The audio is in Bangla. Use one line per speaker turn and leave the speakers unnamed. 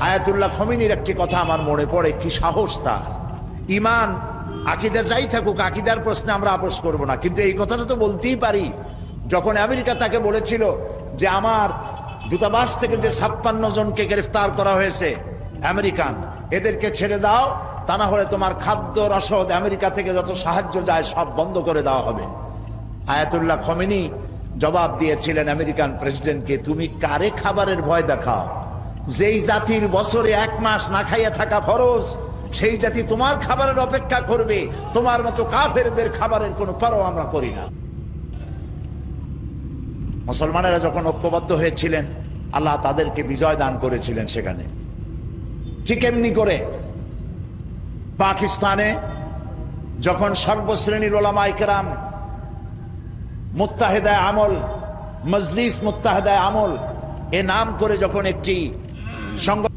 আয়াতুল্লাহ খমিনীর একটি কথা আমার মনে পড়ে, কি সাহস তার! ইমান আকীদা যাই থাকুক, আকীদার প্রশ্নে আমরা আপোস করব না, কিন্তু এই কথাটা তো বলতেই পারি। যখন আমেরিকা তাকে বলেছিল যে আমার দূতাবাস থেকে যে 56 জনকে গ্রেফতার করা হয়েছে আমেরিকান, এদেরকে ছেড়ে দাও, তা না হলে তোমার খাদ্য রসদ আমেরিকা থেকে যত সাহায্য যায় সব বন্ধ করে দেওয়া হবে। আয়াতুল্লাহ খমেনি জবাব দিয়েছিলেন আমেরিকান প্রেসিডেন্টকে, তুমি কারে খাবারের ভয় দেখাও? যেই জাতির বছরে 1 মাস না খাইয়া থাকা ফরজ, সেই জাতি তোমার খাবারের অপেক্ষা করবে? তোমার মতো কাফেরদের খাবারের কোনো পরোয়া আমরা করি না। মুসলমানেরা যখন ঐক্যবদ্ধ হয়েছিলেন, আল্লাহ তাদেরকে বিজয় দান করেছিলেন সেখানে। ঠিক এমনি করে পাকিস্তানে যখন সর্বশ্রেণীর ওলামায়ে কেরাম মুত্তাহিদায়ে আমল, মজলিস মুত্তাহিদায়ে আমল এ নাম করে যখন একটি সংগঠন